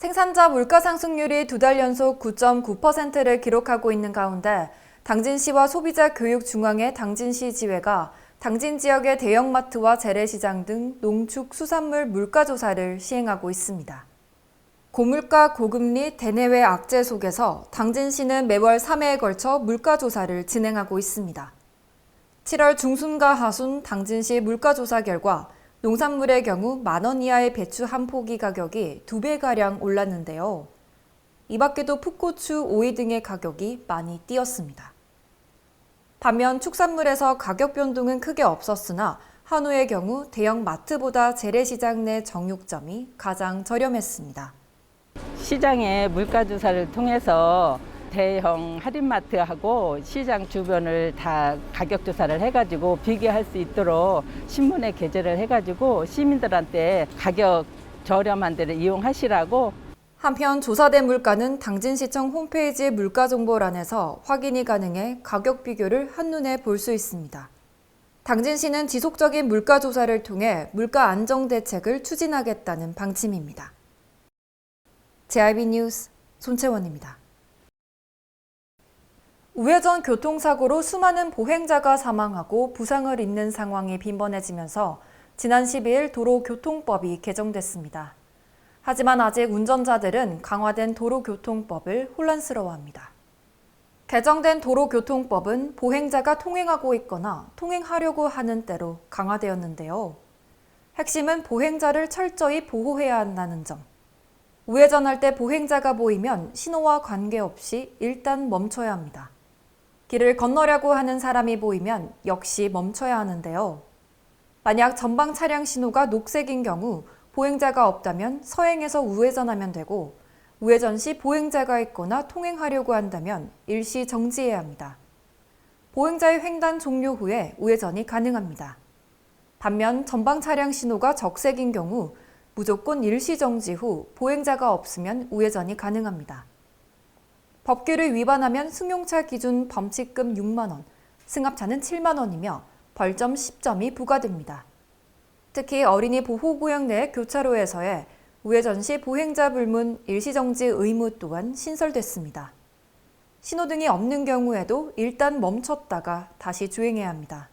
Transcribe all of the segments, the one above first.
생산자 물가 상승률이 2달 연속 9.9%를 기록하고 있는 가운데 당진시와 소비자교육중앙회 당진시 지회가 당진 지역의 대형마트와 재래시장 등 농축수산물 물가조사를 시행하고 있습니다. 고물가 고금리 대내외 악재 속에서 당진시는 매월 3회에 걸쳐 물가조사를 진행하고 있습니다. 7월 중순과 하순 당진시 물가조사 결과 농산물의 경우 만원 이하의 배추 한 포기 가격이 2배가량 올랐는데요. 이 밖에도 풋고추, 오이 등의 가격이 많이 뛰었습니다. 반면 축산물에서 가격 변동은 크게 없었으나 한우의 경우 대형 마트보다 재래시장 내 정육점이 가장 저렴했습니다. 시장의 물가조사를 통해서 대형 할인마트하고 시장 주변을 다 가격 조사를 해가지고 비교할 수 있도록 신문에 게재를 해가지고 시민들한테 가격 저렴한 데를 이용하시라고. 한편 조사된 물가는 당진시청 홈페이지 물가정보란에서 확인이 가능해 가격 비교를 한눈에 볼 수 있습니다. 당진시는 지속적인 물가조사를 통해 물가 안정 대책을 추진하겠다는 방침입니다. JIB 뉴스 손채원입니다. 우회전 교통사고로 수많은 보행자가 사망하고 부상을 입는 상황이 빈번해지면서 지난 12일 도로교통법이 개정됐습니다. 하지만 아직 운전자들은 강화된 도로교통법을 혼란스러워합니다. 개정된 도로교통법은 보행자가 통행하고 있거나 통행하려고 하는 때로 강화되었는데요. 핵심은 보행자를 철저히 보호해야 한다는 점. 우회전할 때 보행자가 보이면 신호와 관계없이 일단 멈춰야 합니다. 길을 건너려고 하는 사람이 보이면 역시 멈춰야 하는데요. 만약 전방 차량 신호가 녹색인 경우 보행자가 없다면 서행해서 우회전하면 되고 우회전 시 보행자가 있거나 통행하려고 한다면 일시 정지해야 합니다. 보행자의 횡단 종료 후에 우회전이 가능합니다. 반면 전방 차량 신호가 적색인 경우 무조건 일시 정지 후 보행자가 없으면 우회전이 가능합니다. 법규를 위반하면 승용차 기준 범칙금 6만 원, 승합차는 7만 원이며 벌점 10점이 부과됩니다. 특히 어린이 보호구역 내 교차로에서의 우회전 시 보행자 불문 일시정지 의무 또한 신설됐습니다. 신호등이 없는 경우에도 일단 멈췄다가 다시 주행해야 합니다.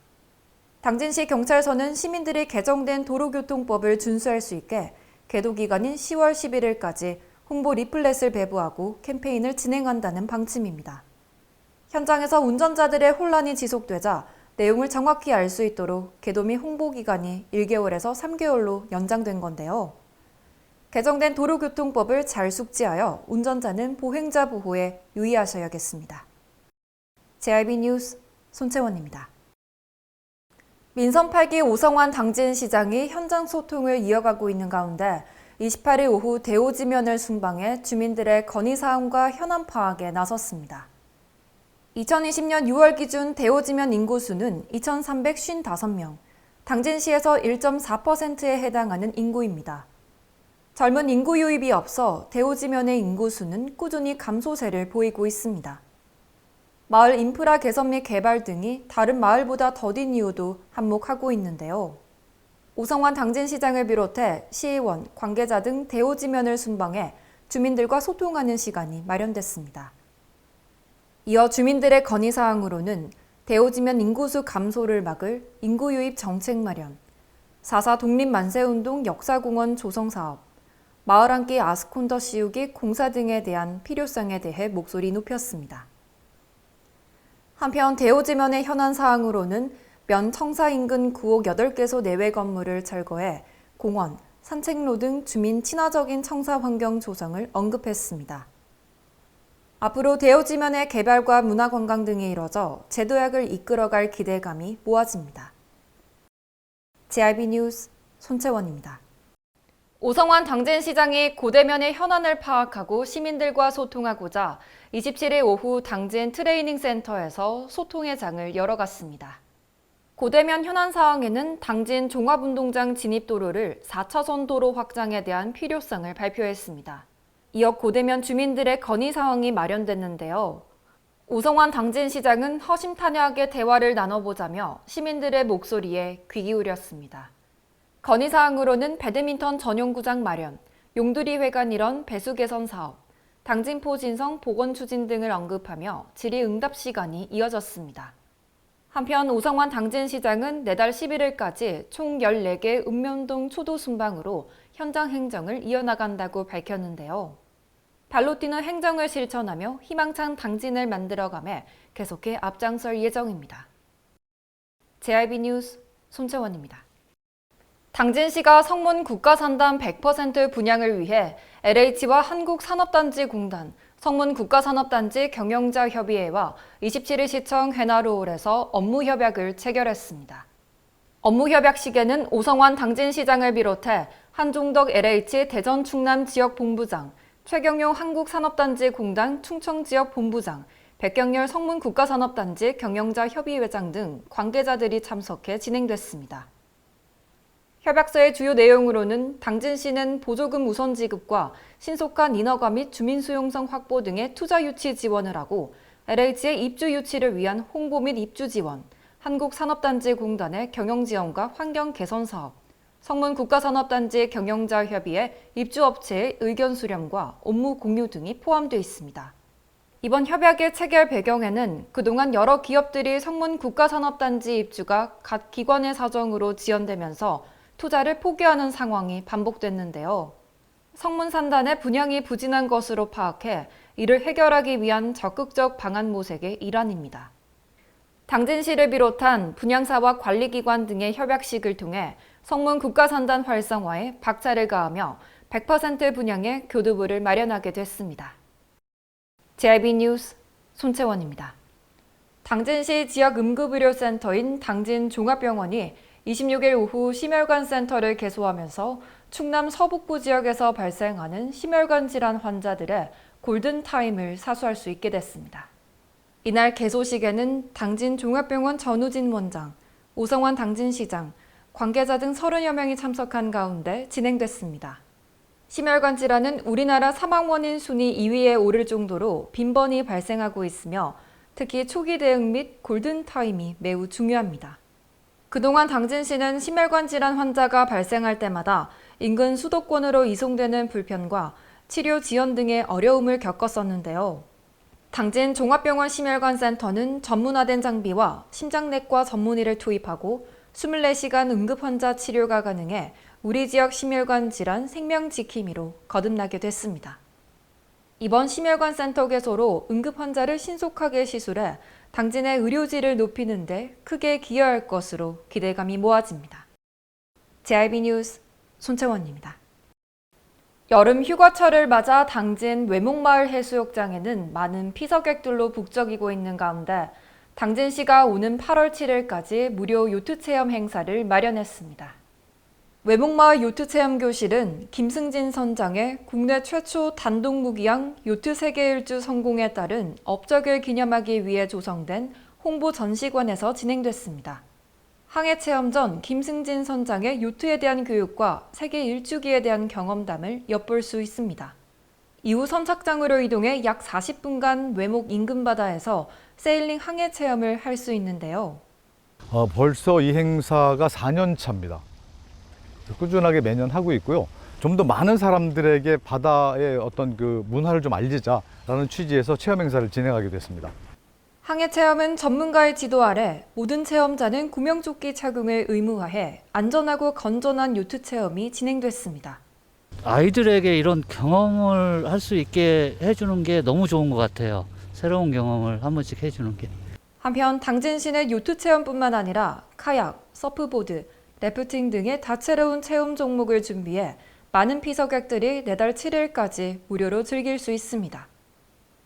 당진시 경찰서는 시민들이 개정된 도로교통법을 준수할 수 있게 개도 기간인 10월 11일까지 홍보 리플렛을 배부하고 캠페인을 진행한다는 방침입니다. 현장에서 운전자들의 혼란이 지속되자 내용을 정확히 알 수 있도록 개도 및 홍보 기간이 1개월에서 3개월로 연장된 건데요. 개정된 도로교통법을 잘 숙지하여 운전자는 보행자 보호에 유의하셔야겠습니다. JIB 뉴스 손채원입니다. 민선 8기 오성환 당진시장이 현장 소통을 이어가고 있는 가운데 28일 오후 대오지면을 순방해 주민들의 건의사항과 현안 파악에 나섰습니다. 2020년 6월 기준 대오지면 인구수는 2,355명, 당진시에서 1.4%에 해당하는 인구입니다. 젊은 인구 유입이 없어 대오지면의 인구수는 꾸준히 감소세를 보이고 있습니다. 마을 인프라 개선 및 개발 등이 다른 마을보다 더딘 이유도 한몫하고 있는데요. 오성환 당진시장을 비롯해 시의원, 관계자 등 대오지면을 순방해 주민들과 소통하는 시간이 마련됐습니다. 이어 주민들의 건의사항으로는 대오지면 인구수 감소를 막을 인구 유입 정책 마련, 4.4 독립만세운동 역사공원 조성사업, 마을 한 끼 아스콘더 씌우기 공사 등에 대한 필요성에 대해 목소리 높였습니다. 한편 대오지면의 현안 사항으로는 면 청사 인근 구옥 8개소 내외 건물을 철거해 공원, 산책로 등 주민 친화적인 청사 환경 조성을 언급했습니다. 앞으로 대오지면의 개발과 문화관광 등이 이뤄져 재도약을 이끌어갈 기대감이 모아집니다. JIB 뉴스 손채원입니다. 오성환 당진시장이 고대면의 현안을 파악하고 시민들과 소통하고자 27일 오후 당진 트레이닝 센터에서 소통의 장을 열어갔습니다. 고대면 현안 사항에는 당진 종합운동장 진입도로를 4차선 도로 확장에 대한 필요성을 발표했습니다. 이어 고대면 주민들의 건의 사항이 마련됐는데요. 오성환 당진시장은 허심탄회하게 대화를 나눠보자며 시민들의 목소리에 귀 기울였습니다. 건의사항으로는 배드민턴 전용구장 마련, 용두리 회관 일원 배수 개선 사업, 당진포 진성 복원 추진 등을 언급하며 질의응답 시간이 이어졌습니다. 한편 오성환 당진시장은 내달 11일까지 총 14개 읍면동 초도 순방으로 현장 행정을 이어나간다고 밝혔는데요. 발로 뛰는 행정을 실천하며 희망찬 당진을 만들어가며 계속해 앞장설 예정입니다. JIB 뉴스 손채원입니다. 당진시가 성문 국가산단 100% 분양을 위해 LH와 한국산업단지공단, 성문 국가산업단지 경영자협의회와 27일 시청 해나루홀에서 업무협약을 체결했습니다. 업무협약식에는 오성환 당진시장을 비롯해 한종덕 LH 대전 충남 지역본부장, 최경용 한국산업단지공단 충청지역본부장, 백경렬 성문 국가산업단지 경영자협의회장 등 관계자들이 참석해 진행됐습니다. 협약서의 주요 내용으로는 당진시는 보조금 우선 지급과 신속한 인허가 및 주민 수용성 확보 등의 투자 유치 지원을 하고 LH의 입주 유치를 위한 홍보 및 입주 지원, 한국산업단지공단의 경영 지원과 환경 개선 사업, 성문 국가산업단지 경영자협의회 입주업체의 의견 수렴과 업무 공유 등이 포함되어 있습니다. 이번 협약의 체결 배경에는 그동안 여러 기업들이 성문 국가산업단지 입주가 각 기관의 사정으로 지연되면서 투자를 포기하는 상황이 반복됐는데요. 성문 산단의 분양이 부진한 것으로 파악해 이를 해결하기 위한 적극적 방안 모색의 일환입니다. 당진시를 비롯한 분양사와 관리기관 등의 협약식을 통해 성문 국가산단 활성화에 박차를 가하며 100% 분양의 교두보를 마련하게 됐습니다. JIB 뉴스 손채원입니다. 당진시 지역 응급의료센터인 당진종합병원이 26일 오후 심혈관 센터를 개소하면서 충남 서북부 지역에서 발생하는 심혈관 질환 환자들의 골든타임을 사수할 수 있게 됐습니다. 이날 개소식에는 당진종합병원 전우진 원장, 오성환 당진시장, 관계자 등 30여 명이 참석한 가운데 진행됐습니다. 심혈관 질환은 우리나라 사망 원인 순위 2위에 오를 정도로 빈번히 발생하고 있으며 특히 초기 대응 및 골든타임이 매우 중요합니다. 그동안 당진시는 심혈관 질환 환자가 발생할 때마다 인근 수도권으로 이송되는 불편과 치료 지연 등의 어려움을 겪었었는데요. 당진 종합병원 심혈관센터는 전문화된 장비와 심장내과 전문의를 투입하고 24시간 응급 환자 치료가 가능해 우리 지역 심혈관 질환 생명 지킴이로 거듭나게 됐습니다. 이번 심혈관센터 개소로 응급 환자를 신속하게 시술해 당진의 의료질을 높이는 데 크게 기여할 것으로 기대감이 모아집니다. JIB 뉴스 손채원입니다. 여름 휴가철을 맞아 당진 외목마을 해수욕장에는 많은 피서객들로 북적이고 있는 가운데 당진시가 오는 8월 7일까지 무료 요트 체험 행사를 마련했습니다. 외목마을 요트체험 교실은 김승진 선장의 국내 최초 단독무기양 요트 세계 일주 성공에 따른 업적을 기념하기 위해 조성된 홍보 전시관에서 진행됐습니다. 항해 체험 전 김승진 선장의 요트에 대한 교육과 세계 일주기에 대한 경험담을 엿볼 수 있습니다. 이후 선착장으로 이동해 약 40분간 외목 인근 바다에서 세일링 항해 체험을 할 수 있는데요. 벌써 이 행사가 4년 차입니다. 꾸준하게 매년 하고 있고요. 좀 더 많은 사람들에게 바다의 어떤 그 문화를 좀 알리자라는 취지에서 체험 행사를 진행하게 됐습니다. 항해 체험은 전문가의 지도 아래 모든 체험자는 구명조끼 착용을 의무화해 안전하고 건전한 요트 체험이 진행됐습니다. 아이들에게 이런 경험을 할 수 있게 해주는 게 너무 좋은 것 같아요. 새로운 경험을 한 번씩 해주는 게. 한편 당진시는 요트 체험뿐만 아니라 카약, 서프보드, 래프팅 등의 다채로운 체험 종목을 준비해 많은 피서객들이 내달 7일까지 무료로 즐길 수 있습니다.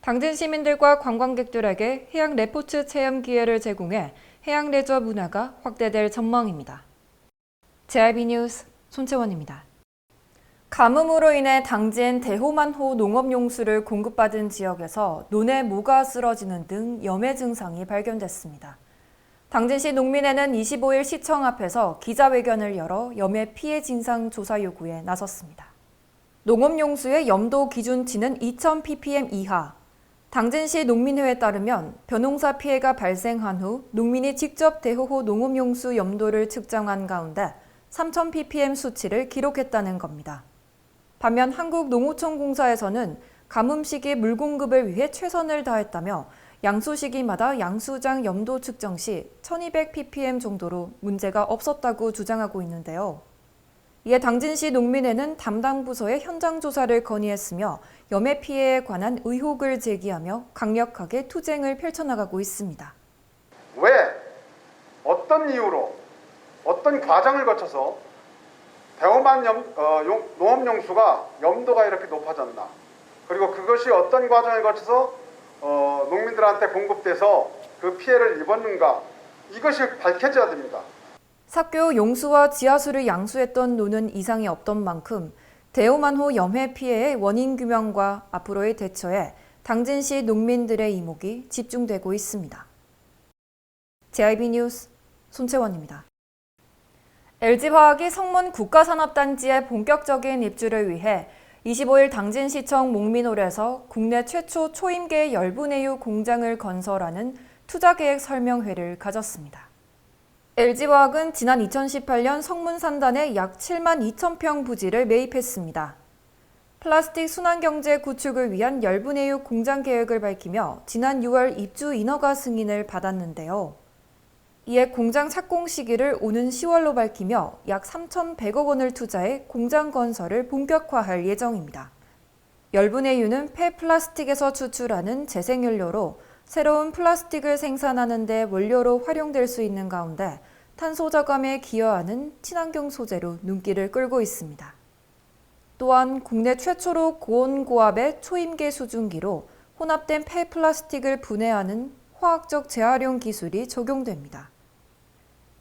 당진 시민들과 관광객들에게 해양 레포츠 체험 기회를 제공해 해양 레저 문화가 확대될 전망입니다. JIB 뉴스 손채원입니다. 가뭄으로 인해 당진 대호만호 농업용수를 공급받은 지역에서 논에 모가 쓰러지는 등 염해 증상이 발견됐습니다. 당진시 농민회는 25일 시청 앞에서 기자회견을 열어 염해 피해 진상 조사 요구에 나섰습니다. 농업용수의 염도 기준치는 2000ppm 이하. 당진시 농민회에 따르면 벼농사 피해가 발생한 후 농민이 직접 대호호 농업용수 염도를 측정한 가운데 3000ppm 수치를 기록했다는 겁니다. 반면 한국농어촌공사에서는 가뭄 시기 물 공급을 위해 최선을 다했다며 양수 시기마다 양수장 염도 측정 시 1200ppm 정도로 문제가 없었다고 주장하고 있는데요. 이에 당진시 농민회는 담당 부서에 현장 조사를 건의했으며 염해 피해에 관한 의혹을 제기하며 강력하게 투쟁을 펼쳐나가고 있습니다. 왜 어떤 이유로 어떤 과정을 거쳐서 대오만 농업용수가 염도가 이렇게 높아졌나, 그리고 그것이 어떤 과정을 거쳐서 농민들한테 공급돼서 그 피해를 입었는가, 이것이 밝혀져야 됩니다. 삭교 용수와 지하수를 양수했던 노는 이상이 없던 만큼 대오만호 염해 피해의 원인 규명과 앞으로의 대처에 당진시 농민들의 이목이 집중되고 있습니다. JIB 뉴스 손채원입니다. LG화학이 성문 국가산업단지의 본격적인 입주를 위해 25일 당진시청 목민홀에서 국내 최초 초임계 열분해유 공장을 건설하는 투자계획 설명회를 가졌습니다. LG화학은 지난 2018년 성문 산단에 약 7만 2천 평 부지를 매입했습니다. 플라스틱 순환경제 구축을 위한 열분해유 공장 계획을 밝히며 지난 6월 입주 인허가 승인을 받았는데요. 이에 공장 착공 시기를 오는 10월로 밝히며 약 3,100억 원을 투자해 공장 건설을 본격화할 예정입니다. 열분해유는 폐플라스틱에서 추출하는 재생연료로 새로운 플라스틱을 생산하는 데 원료로 활용될 수 있는 가운데 탄소 저감에 기여하는 친환경 소재로 눈길을 끌고 있습니다. 또한 국내 최초로 고온고압의 초임계 수증기로 혼합된 폐플라스틱을 분해하는 화학적 재활용 기술이 적용됩니다.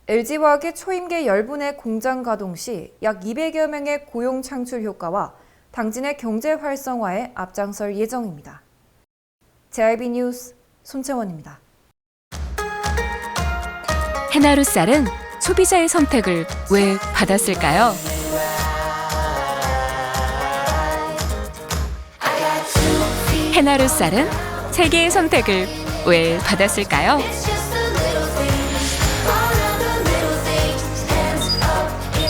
LG화학의 초임계 열분해 공장 가동 시 약 200여 명의 고용 창출 효과와 당진의 경제 활성화에 앞장설 예정입니다. JIB 뉴스 손채원입니다. 해나루 쌀은 소비자의 선택을 왜 받았을까요? 해나루 쌀은 세계의 선택을 왜 받았을까요?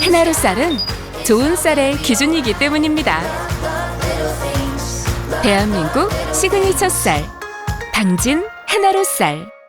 해나루 쌀은 좋은 쌀의 기준이기 때문입니다. 대한민국 시그니처 쌀, 당진 해나루 쌀.